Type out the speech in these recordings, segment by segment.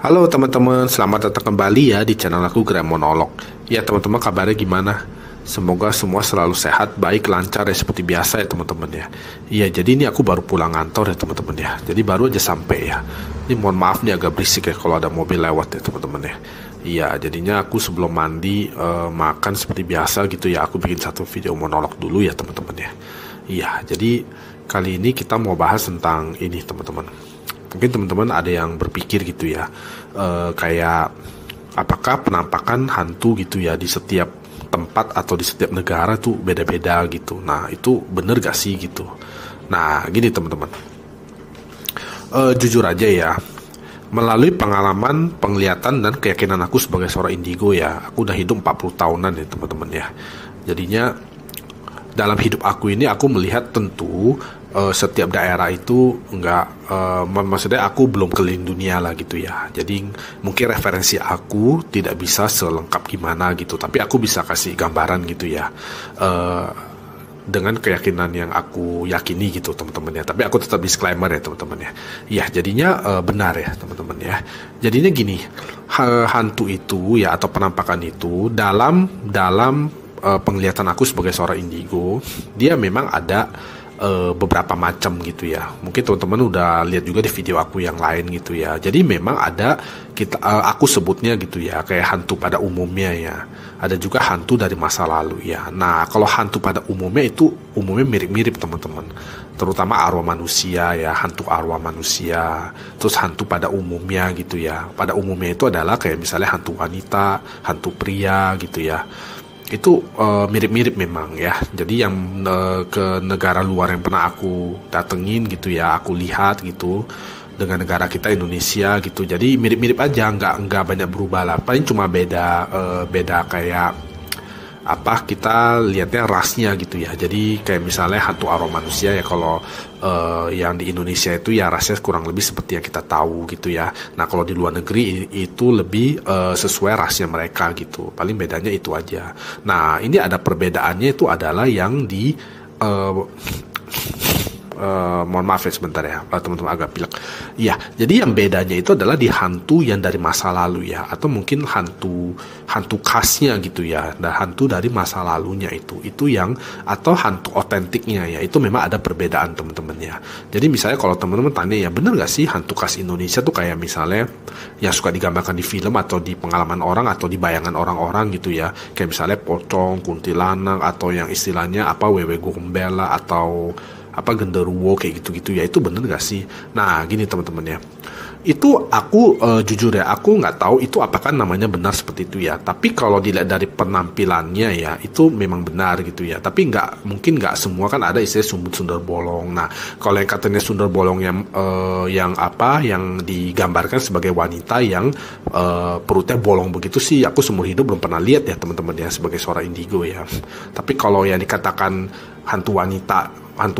Halo teman-teman, selamat datang kembali ya di channel aku Grand Monolog. Ya teman-teman, kabarnya gimana? Semoga semua selalu sehat, baik, lancar ya seperti biasa ya teman-teman ya. Iya, jadi ini aku baru pulang kantor ya teman-teman ya. Jadi baru aja sampai ya. Ini mohon maaf nih agak berisik ya kalau ada mobil lewat ya teman-teman ya. Iya, jadinya aku sebelum mandi makan seperti biasa gitu ya. Aku bikin satu video monolog dulu ya teman-teman ya. Iya, jadi kali ini kita mau bahas tentang ini teman-teman. Mungkin teman-teman ada yang berpikir gitu ya, kayak apakah penampakan hantu gitu ya di setiap tempat atau di setiap negara tuh beda-beda gitu. Nah itu bener gak sih gitu. Nah gini teman-teman, jujur aja ya, melalui pengalaman, penglihatan dan keyakinan aku sebagai seorang indigo ya, aku udah hidup 40 tahunan ya teman-teman ya. Jadinya dalam hidup aku ini aku melihat tentu setiap daerah itu maksudnya aku belum keliling dunia lah gitu ya. Jadi mungkin referensi aku tidak bisa selengkap gimana gitu, tapi aku bisa kasih gambaran gitu ya. Dengan keyakinan yang aku yakini gitu teman-teman ya. Tapi aku tetap disclaimer ya teman-teman ya. Ya jadinya benar ya teman-teman ya. Jadinya gini, hantu itu ya atau penampakan itu dalam penglihatan aku sebagai seorang indigo, dia memang ada beberapa macam gitu ya. Mungkin teman-teman udah lihat juga di video aku yang lain gitu ya. Jadi memang ada aku sebutnya gitu ya kayak hantu pada umumnya ya. Ada juga hantu dari masa lalu ya. Nah kalau hantu pada umumnya itu umumnya mirip-mirip teman-teman. Terutama arwah manusia ya, hantu arwah manusia. Terus hantu pada umumnya gitu ya. Pada umumnya itu adalah kayak misalnya hantu wanita, hantu pria gitu ya. Itu mirip-mirip memang ya. Jadi yang ke negara luar yang pernah aku datengin gitu ya, aku lihat gitu dengan negara kita Indonesia gitu. Jadi mirip-mirip aja, nggak banyak berubah lah. Paling cuma beda kayak apa kita lihatnya rasnya gitu ya. Jadi kayak misalnya hantu arwah manusia ya, kalau yang di Indonesia itu ya rasnya kurang lebih seperti yang kita tahu gitu ya. Nah kalau di luar negeri itu lebih sesuai rasnya mereka gitu. Paling bedanya itu aja. Nah ini ada perbedaannya, itu adalah yang di mohon maaf ya sebentar ya teman-teman, agak pilek. Ya, jadi yang bedanya itu adalah di hantu yang dari masa lalu ya, atau mungkin hantu khasnya gitu ya, dan hantu dari masa lalunya itu yang, atau hantu otentiknya ya, itu memang ada perbedaan teman-teman ya. Jadi misalnya kalau teman-teman tanya ya, bener gak sih hantu khas Indonesia tuh kayak misalnya yang suka digambarkan di film atau di pengalaman orang atau di bayangan orang-orang gitu ya, kayak misalnya pocong, kuntilanak, atau yang istilahnya apa wewe gombela atau apa genderuwo kayak gitu-gitu ya, itu bener gak sih? Nah gini teman-teman ya, itu aku jujur ya, aku nggak tahu itu apakah namanya benar seperti itu ya. Tapi kalau dilihat dari penampilannya ya, itu memang benar gitu ya. Tapi mungkin nggak semua, kan ada istilah sundel bolong. Nah kalau yang katanya sundel bolong yang digambarkan sebagai wanita yang perutnya bolong begitu sih, aku seumur hidup belum pernah lihat ya teman-teman ya, sebagai seorang indigo ya. Tapi kalau yang dikatakan hantu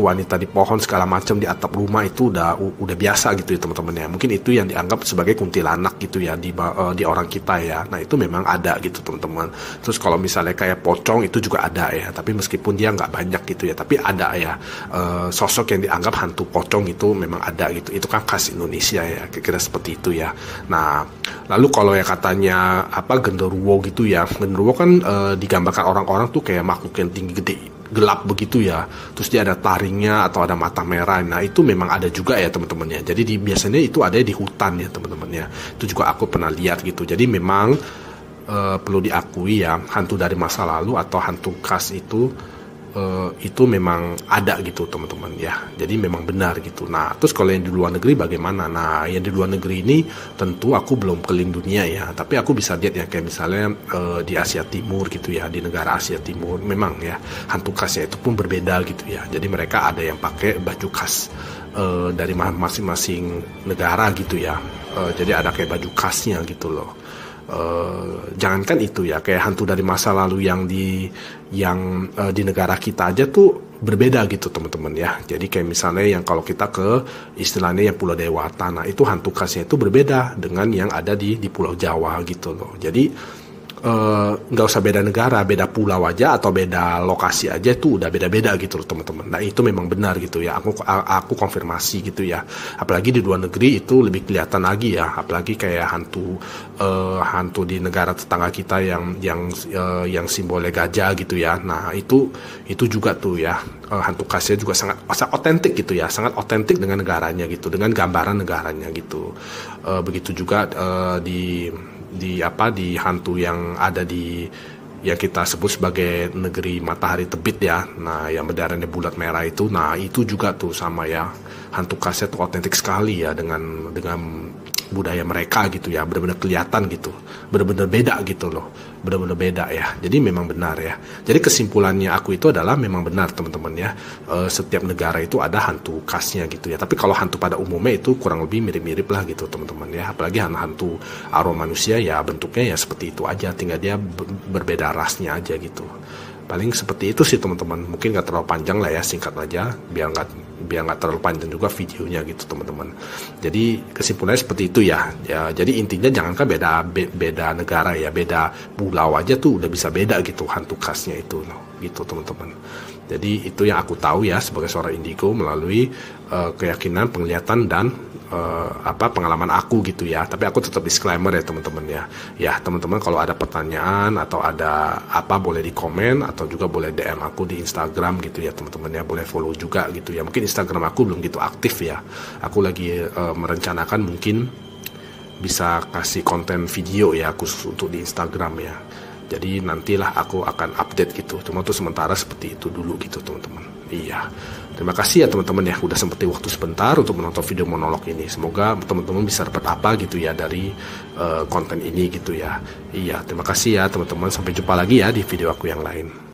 wanita di pohon segala macam di atap rumah, itu udah biasa gitu ya teman-teman ya. Mungkin itu yang dianggap sebagai kuntilanak gitu ya di orang kita ya. Nah itu memang ada gitu teman-teman. Terus kalau misalnya kayak pocong itu juga ada ya, tapi meskipun dia nggak banyak gitu ya, tapi ada ya sosok yang dianggap hantu pocong, itu memang ada gitu. Itu kan khas Indonesia ya, kira-kira seperti itu ya. Nah lalu kalau ya katanya apa genderuwo gitu ya, genderuwo kan digambarkan orang-orang tuh kayak makhluk yang tinggi gede, gelap begitu ya, terus dia ada taringnya atau ada mata merah. Nah itu memang ada juga ya teman-teman ya. Jadi biasanya itu ada di hutan ya teman-teman ya. Itu juga aku pernah lihat gitu. Jadi memang perlu diakui ya, hantu dari masa lalu atau hantu khas itu memang ada gitu teman-teman ya. Jadi memang benar gitu. Nah terus kalau yang di luar negeri bagaimana? Nah yang di luar negeri ini tentu aku belum keliling dunia ya, tapi aku bisa lihat ya kayak misalnya di Asia Timur gitu ya, di negara Asia Timur memang ya hantu khasnya itu pun berbeda gitu ya. Jadi mereka ada yang pakai baju khas dari masing-masing negara gitu ya. Jadi ada kayak baju khasnya gitu loh. Jangankan itu ya, kayak hantu dari masa lalu yang di negara kita aja tuh berbeda gitu teman-teman ya. Jadi kayak misalnya yang kalau kita ke istilahnya yang Pulau Dewata, nah itu hantu khasnya itu berbeda dengan yang ada di Pulau Jawa gitu loh. Jadi nggak usah beda negara, beda pulau aja atau beda lokasi aja itu udah beda-beda gitu loh teman-teman. Nah itu memang benar gitu ya, aku konfirmasi gitu ya. Apalagi di luar negeri itu lebih kelihatan lagi ya, apalagi kayak hantu di negara tetangga kita yang simbolnya gajah gitu ya. Nah itu juga tuh ya, hantu khasnya juga sangat otentik gitu ya, sangat otentik dengan negaranya gitu, dengan gambaran negaranya gitu. Begitu juga di hantu yang ada yang kita sebut sebagai negeri matahari terbit ya. Nah, yang benderanya bulat merah itu, nah itu juga tuh sama ya. Hantu khasnya tuh otentik sekali ya dengan budaya mereka gitu ya, benar-benar kelihatan gitu, benar-benar beda gitu loh, benar-benar beda ya. Jadi memang benar ya. Jadi kesimpulannya aku itu adalah memang benar teman-teman ya. Setiap negara itu ada hantu khasnya gitu ya. Tapi kalau hantu pada umumnya itu kurang lebih mirip-mirip lah gitu teman-teman ya. Apalagi hantu arwah manusia ya bentuknya ya seperti itu aja, tinggal dia berbeda rasnya aja gitu. Paling seperti itu sih teman-teman. Mungkin nggak terlalu panjang lah ya, singkat aja biar nggak terlalu panjang juga videonya gitu teman-teman. Jadi kesimpulannya seperti itu ya. Jadi intinya jangankan beda negara ya, beda pulau aja tuh udah bisa beda gitu hantu khasnya itu gitu teman-teman. Jadi itu yang aku tahu ya sebagai seorang indigo melalui keyakinan, penglihatan dan pengalaman aku gitu ya. Tapi aku tetap disclaimer ya teman-teman ya. Ya teman-teman kalau ada pertanyaan atau ada apa boleh di komen atau juga boleh DM aku di Instagram gitu ya teman-teman ya. Boleh follow juga gitu ya. Mungkin Instagram aku belum gitu aktif ya. Aku lagi merencanakan mungkin bisa kasih konten video ya khusus untuk di Instagram ya. Jadi nantilah aku akan update gitu. Cuma tuh sementara seperti itu dulu gitu teman-teman. Iya. Terima kasih ya teman-teman ya udah sempetin waktu sebentar untuk menonton video monolog ini. Semoga teman-teman bisa dapat apa gitu ya dari konten ini gitu ya. Iya, terima kasih ya teman-teman. Sampai jumpa lagi ya di video aku yang lain.